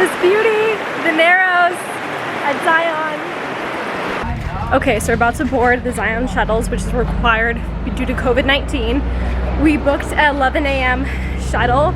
this beauty, the Narrows at Zion. Okay, so we're about to board the Zion shuttles, which is required due to COVID-19. We booked at 11 a.m. shuttle,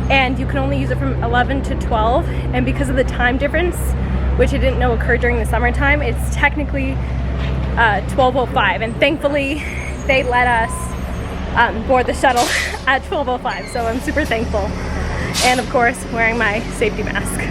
and you can only use it from 11 to 12. And because of the time difference, which I didn't know occurred during the summertime, it's technically 12:05. And thankfully, they let us board the shuttle at 12:05. So I'm super thankful. And of course, wearing my safety mask.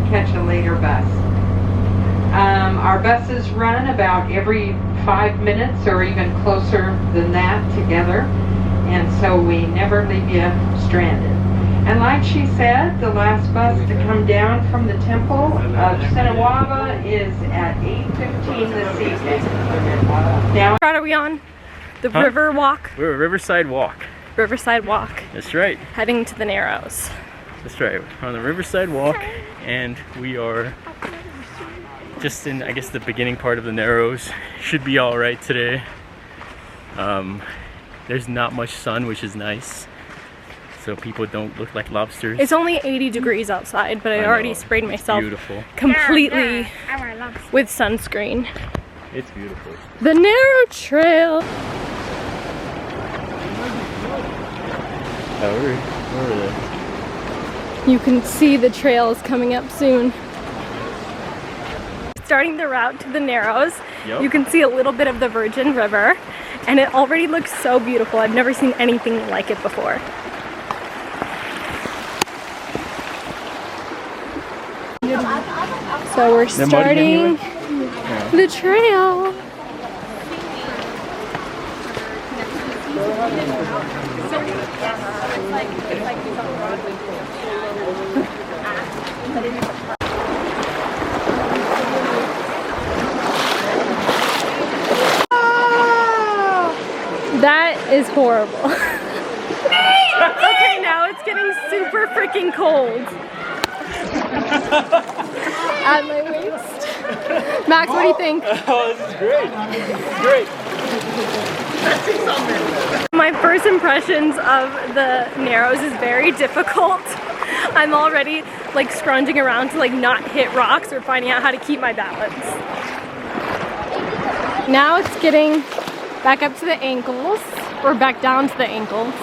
Catch a later bus. Our buses run about every 5 minutes or even closer than that together, and so we never leave you stranded. And like she said, the last bus to come down from the Temple of Senawaba is at 8:15 this evening. Now, What are we on? The River Walk? We're at Riverside Walk. Riverside Walk. That's right. Heading to the Narrows. That's right. We're on the Riverside Walk, and we are just in, I guess, the beginning part of the Narrows. Should be all right today. There's not much sun, which is nice, so people don't look like lobsters. It's only 80 degrees outside, but I already sprayed myself beautiful. completely with sunscreen. It's beautiful. The Narrow Trail. Oh, where are they? You can see the trails coming up soon. Starting the route to the Narrows, Yep. you can see a little bit of the Virgin River, and it already looks so beautiful. I've never seen anything like it before. So we're starting the trail. That is horrible. Okay, now it's getting super freaking cold. At my waist. Max, what do you think? Oh, this is great. Great. My first impressions of the Narrows is very difficult. I'm already like scrunging around to like not hit rocks or finding out how to keep my balance. Now it's getting back up to the ankles, or back down to the ankles.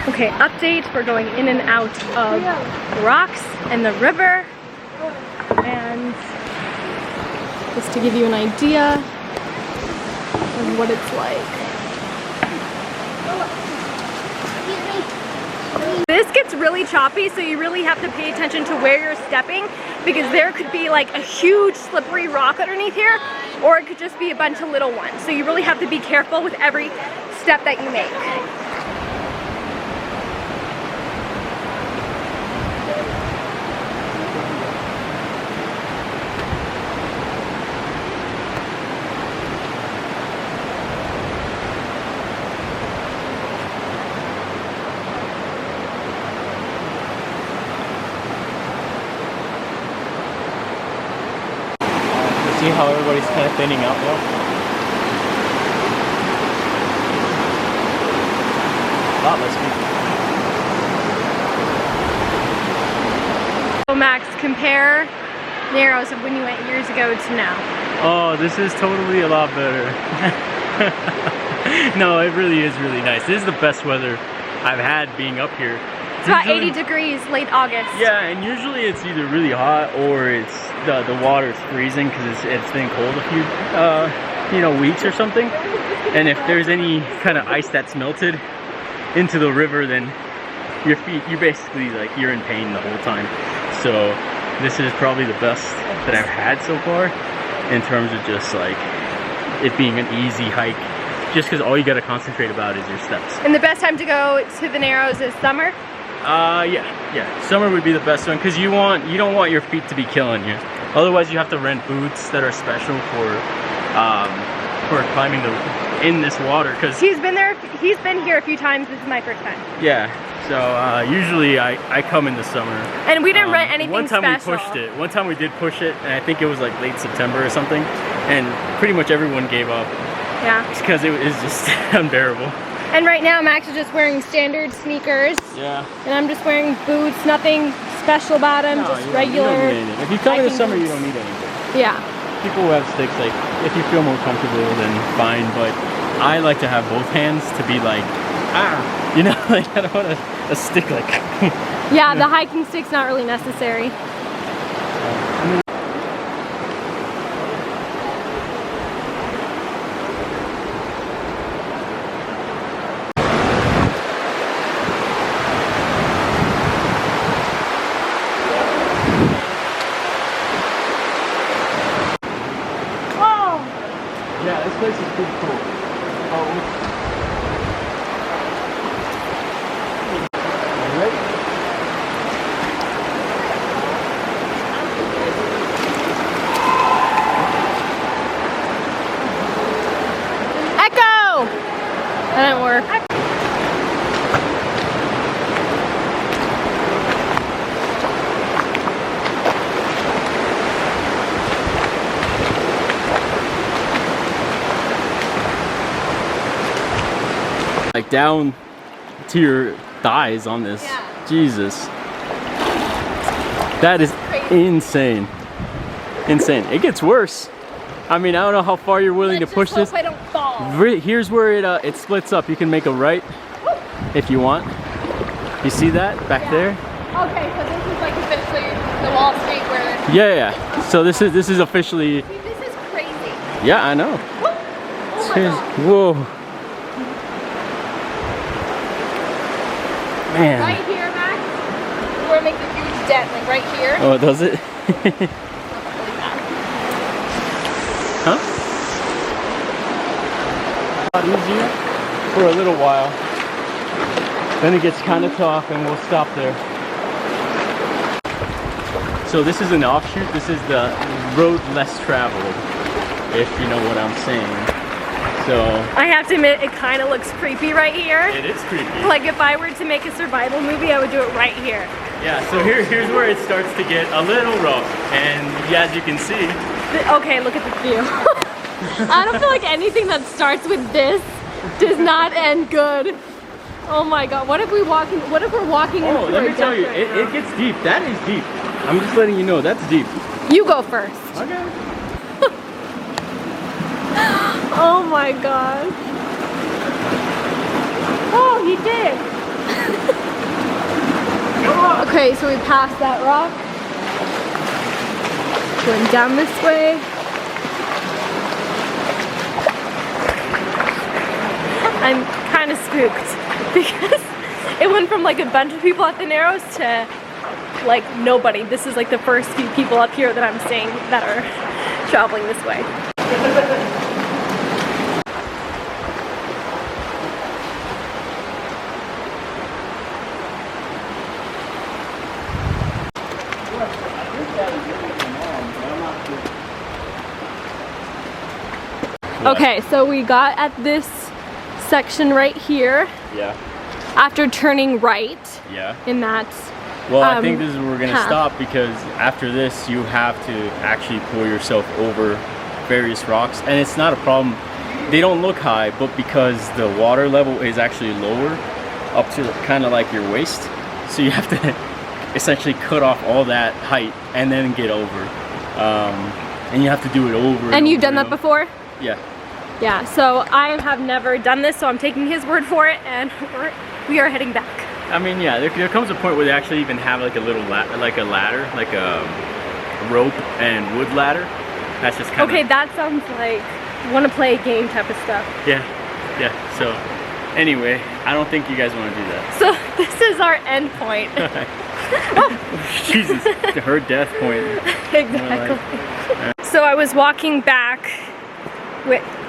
Okay, update. We're going in and out of the rocks and the river. And just to give you an idea of what it's like. This gets really choppy, so you really have to pay attention to where you're stepping, because there could be like a huge slippery rock underneath here, or it could just be a bunch of little ones. So you really have to be careful with every step that you make. See how everybody's kind of thinning out now? A lot less people. So Max, compare Narrows of when you went years ago to now. Oh, this is totally a lot better. No, it really is really nice. This is the best weather I've had being up here. It's about 80 degrees late August. Yeah, and usually it's either really hot or it's the water's freezing because it's been cold a few weeks or something. And if there's any kind of ice that's melted into the river, then your feet, you're in pain the whole time. So this is probably the best that I've had so far in terms of just like it being an easy hike, just because all you got to concentrate about is your steps. And the best time to go to the Narrows is summer? Yeah. Summer would be the best one because you don't want your feet to be killing you. Otherwise, you have to rent boots that are special for climbing in this water. Cause he's been here a few times. This is my first time. Yeah. So usually I come in the summer. And we didn't rent anything One time special. we pushed it. One time we did push it, and I think it was like late September or something. And pretty much everyone gave up Yeah. because it was just unbearable. And right now Max is just wearing standard sneakers. Yeah. And I'm just wearing boots, nothing special about them, No, just you don't regular. need anything. If you come in the hiking summer, you boots. don't need anything. Yeah. People who have sticks, like, if you feel more comfortable, then fine. But I like to have both hands to be like, you know, like I don't want a stick like. Yeah, the hiking stick's not really necessary. Oh! Yeah, this place is pretty cool. Alright. Echo! That didn't work. Like down to your thighs on this. Yeah. Jesus. That is Crazy. insane. Insane. It gets worse. I mean, I don't know how far you're willing to push this. I don't fall. Here's where it splits up. You can make a right if you want. You see that back there? Okay, so this is like officially the Wall Street where. Yeah. So this is officially. See, this is crazy. Yeah, I know. Oh my God. Whoa. Man. Right here, Max, where it makes a huge dent, like right here. Oh, does it? Huh? A lot easier for a little while. Then it gets kind of tough and we'll stop there. So this is an offshoot. This is the road less traveled, if you know what I'm saying. So I have to admit, it kind of looks creepy right here. it is creepy. Like if I were to make a survival movie, I would do it right here. Yeah, so here's where it starts to get a little rough. And as you can see, Okay, look at the view. I don't feel like anything that starts with this does not end good. Oh my God, what if we're walking oh, into let a me tell you, desert? it gets deep. That is deep. I'm just letting you know, that's deep. You go first. Okay. Oh my God. Oh, he did. Okay, so we passed that rock. Going down this way. I'm kind of spooked because it went from like a bunch of people at the Narrows to like nobody. This is like the first few people up here that I'm seeing that are traveling this way. Okay, so we got at this section right here Yeah. after turning right Yeah. in that. Well, I think this is where we're gonna path. stop because after this you have to actually pull yourself over various rocks, and it's not a problem. They don't look high, but because the water level is actually lower, up to kind of like your waist, so you have to essentially cut off all that height and then get over. And you have to do it over. And you've over done that before? Yeah. Yeah, so I have never done this, so I'm taking his word for it, and we are heading back. I mean, yeah, there comes a point where they actually even have like a little ladder, like a rope and wood ladder. That's just kind of... Okay, that sounds like want to play a game type of stuff. Yeah. So, anyway, I don't think you guys want to do that. So this is our end point. Jesus, her death point. Exactly. So I was walking back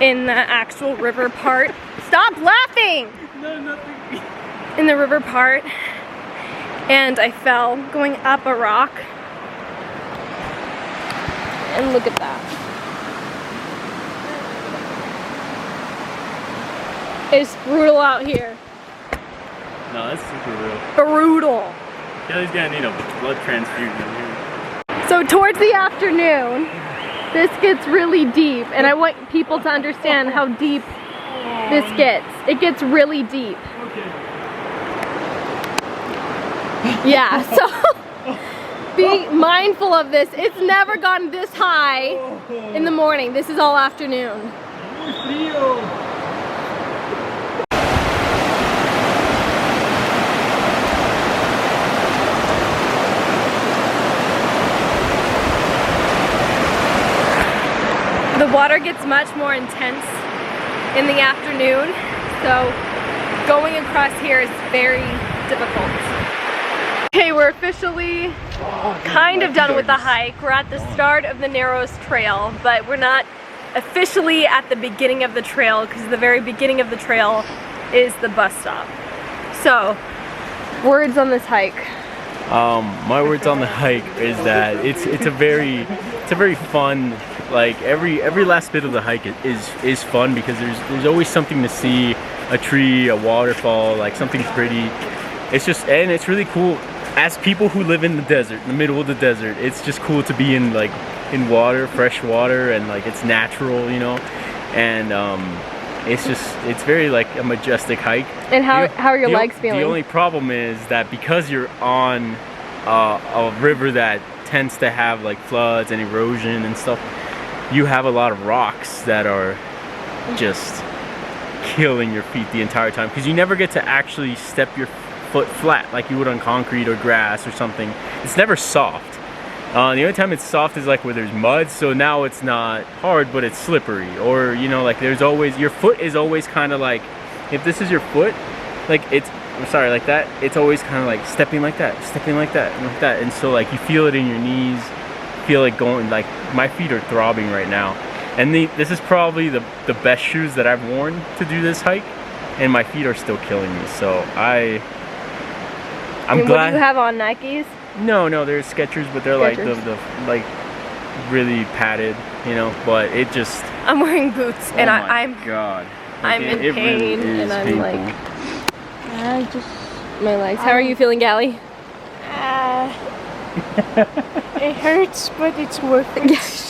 in the actual river part. Stop laughing! No, nothing. In the river part, and I fell going up a rock. And look at that. It's brutal out here. No, that's super real. Brutal. Kelly's gonna need a blood transfusion here. So towards the afternoon, this gets really deep, and I want people to understand how deep this gets. It gets really deep. Yeah, so be mindful of this. It's never gotten this high in the morning. This is all afternoon. The water gets much more intense in the afternoon, so going across here is very difficult. Okay, we're officially kind of done with the hike. We're at the start of the Narrows Trail, but we're not officially at the beginning of the trail because the very beginning of the trail is the bus stop. So, words on this hike. My words on the hike is that it's a very fun, like every last bit of the hike is fun because there's always something to see, a tree, a waterfall, like something pretty. And it's really cool. As people who live in the desert, in the middle of the desert, it's just cool to be in water, fresh water, and like it's natural, you know. And it's very like a majestic hike. And how are your legs feeling? The only problem is that because you're on a river that tends to have like floods and erosion and stuff, you have a lot of rocks that are just killing your feet the entire time because you never get to actually step your foot flat like you would on concrete or grass or something. It's never soft. The only time it's soft is like where there's mud, so now it's not hard but it's slippery, or you know, like there's always, your foot is always kind of like, if this is your foot, like like that, it's always kind of like stepping like that, and like that, and so like you feel it in your knees, feel like going, like my feet are throbbing right now. And this is probably the best shoes that I've worn to do this hike, and my feet are still killing me. So I'm glad. What do you have on, Nikes? No, they're Skechers, but they're like the like really padded, you know. But it just. I'm wearing boots, and I'm God. I'm in pain, really and I'm painful. like, my legs. How are you feeling, Gally? It hurts, but it's worth it.